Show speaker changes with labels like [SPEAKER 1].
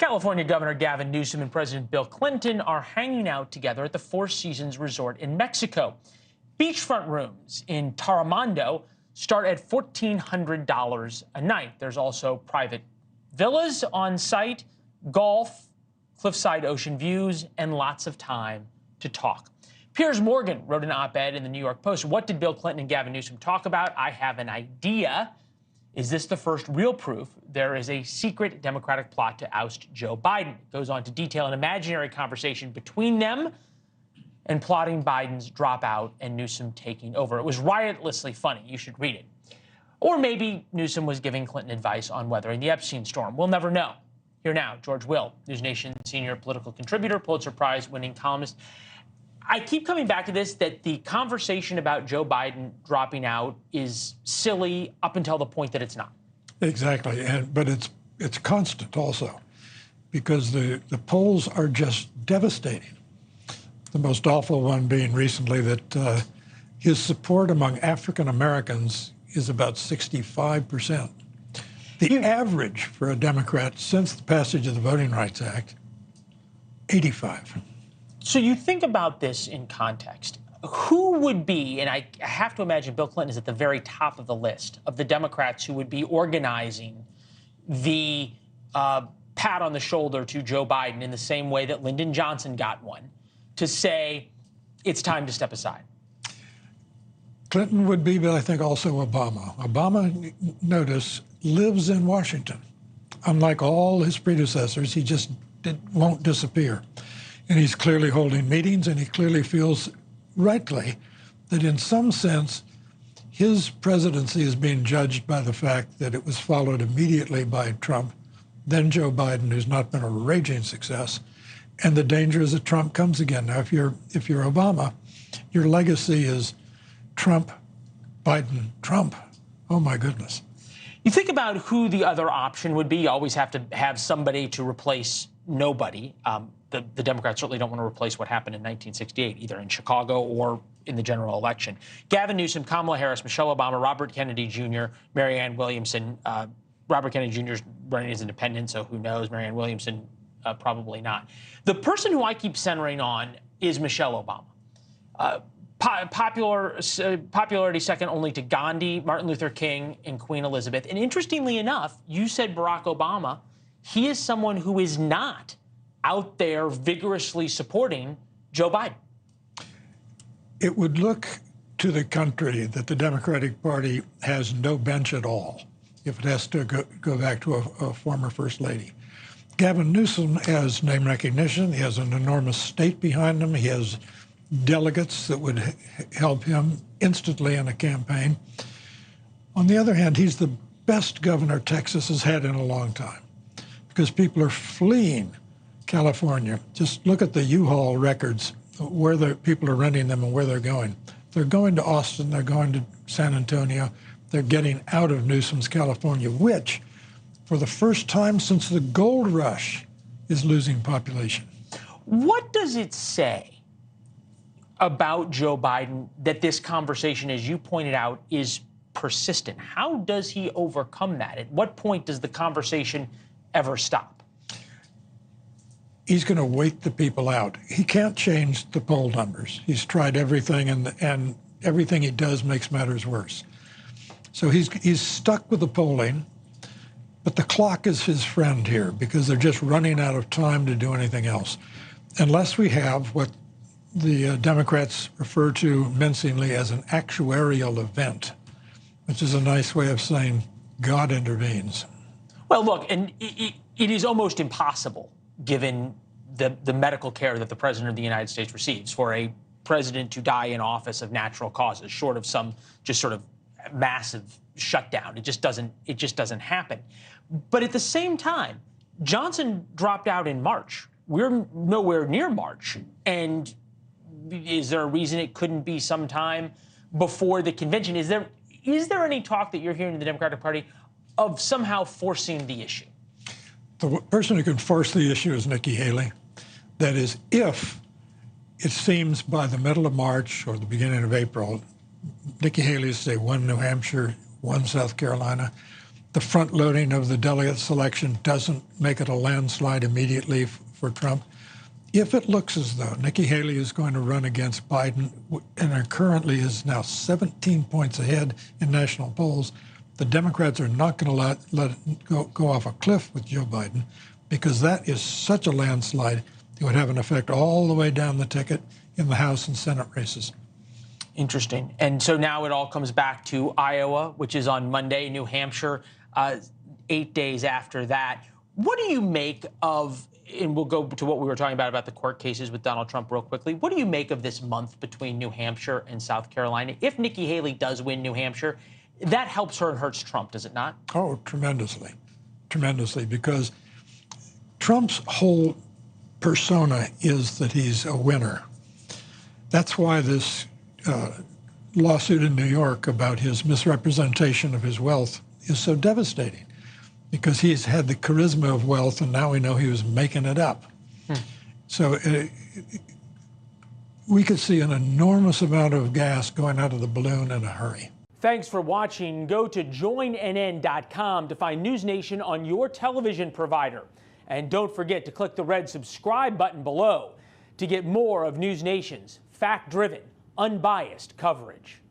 [SPEAKER 1] California Governor Gavin Newsom and President Bill Clinton are hanging out together at the Four Seasons Resort in Mexico. Beachfront rooms in Taramando start at $1,400 a night. There's also private villas on site, golf, cliffside ocean views, and lots of time to talk. Piers Morgan wrote an op-ed in the New York Post. What did Bill Clinton and Gavin Newsom talk about? I have an idea. Is this the first real proof there is a secret Democratic plot to oust Joe Biden? It goes on to detail an imaginary conversation between them and plotting Biden's dropout and Newsom taking over. It was riotously funny. You should read it. Or maybe Newsom was giving Clinton advice on weathering the Epstein storm. We'll never know. Here now, George Will, NewsNation senior political contributor, Pulitzer Prize-winning columnist. I keep coming back to this, that the conversation about Joe Biden dropping out is silly up until the point that it's not. Exactly,
[SPEAKER 2] but it's constant also, because the polls are just devastating. The most awful one being recently that his support among African Americans is about 65%. The average for a Democrat since the passage of the Voting Rights Act, 85.
[SPEAKER 1] So you think about this in context. Who would be, and I have to imagine Bill Clinton is at the very top of the list of the Democrats who would be organizing the pat on the shoulder to Joe Biden in the same way that Lyndon Johnson got one, to say it's time to step aside?
[SPEAKER 2] Clinton would be, but I think also Obama. Obama, notice, lives in Washington. Unlike all his predecessors, he just won't disappear. And he's clearly holding meetings, and he clearly feels, rightly, that in some sense, his presidency is being judged by the fact that it was followed immediately by Trump, then Joe Biden, who's not been a raging success, and the danger is that Trump comes again. Now, if you're Obama, your legacy is Trump, Biden, Trump. Oh, my goodness.
[SPEAKER 1] You think about who the other option would be. You always have to have somebody to replace nobody. The Democrats certainly don't want to replace what happened in 1968, either in Chicago or in the general election. Gavin Newsom, Kamala Harris, Michelle Obama, Robert Kennedy Jr., Marianne Williamson. Robert Kennedy Jr. is running as independent, so who knows? Marianne Williamson, probably not. The person who I keep centering on is Michelle Obama. Popularity second only to Gandhi, Martin Luther King, and Queen Elizabeth. And interestingly enough, you said Barack Obama. He is someone who is not out there vigorously supporting Joe Biden.
[SPEAKER 2] It would look to the country that the Democratic Party has no bench at all if it has to go back to a former First Lady. Gavin Newsom has name recognition. He has an enormous state behind him. He has delegates that would help him instantly in a campaign. On the other hand, he's the best governor Texas has had in a long time, because people are fleeing California. Just look at the U-Haul records, where the people are renting them and where they're going. They're going to Austin, they're going to San Antonio, they're getting out of Newsom's California, which, for the first time since the gold rush, is losing population.
[SPEAKER 1] What does it say about Joe Biden that this conversation, as you pointed out, is persistent? How does he overcome that? At what point does the conversation ever stop?
[SPEAKER 2] He's going to wait the people out. He can't change the poll numbers. He's tried everything, and everything he does makes matters worse. So he's stuck with the polling, but the clock is his friend here, because they're just running out of time to do anything else. Unless we have what the Democrats refer to mincingly as an actuarial event, which is a nice way of saying God intervenes.
[SPEAKER 1] Well, look, and it is almost impossible, given the medical care that the President of the United States receives, for a president to die in office of natural causes, short of some just sort of massive shutdown. It just doesn't happen. But at the same time, Johnson dropped out in March. We're nowhere near March. And is there a reason it couldn't be sometime before the convention? Is there any talk that you're hearing in the Democratic Party of somehow forcing the issue?
[SPEAKER 2] The person who can force the issue is Nikki Haley. That is, if it seems by the middle of March or the beginning of April, Nikki Haley is, say, one New Hampshire, one South Carolina, the front loading of the delegate selection doesn't make it a landslide immediately for Trump. If it looks as though Nikki Haley is going to run against Biden, and her currently is now 17 points ahead in national polls, the Democrats are not going to let it go off a cliff with Joe Biden, because that is such a landslide. It would have an effect all the way down the ticket in the House and Senate races.
[SPEAKER 1] Interesting. And so now it all comes back to Iowa, which is on Monday, New Hampshire, 8 days after that. What do you make of, and we'll go to what we were talking about the court cases with Donald Trump real quickly. What do you make of this month between New Hampshire and South Carolina? If Nikki Haley does win New Hampshire, that helps her and hurts Trump, does it not?
[SPEAKER 2] Oh, tremendously. Tremendously, because Trump's whole persona is that he's a winner. That's why this lawsuit in New York about his misrepresentation of his wealth is so devastating, because he's had the charisma of wealth, and now we know he was making it up. So we could see an enormous amount of gas going out of the balloon in a hurry.
[SPEAKER 1] Thanks for watching. Go to joinnn.com to find NewsNation on your television provider. And don't forget to click the red subscribe button below to get more of NewsNation's fact-driven, unbiased coverage.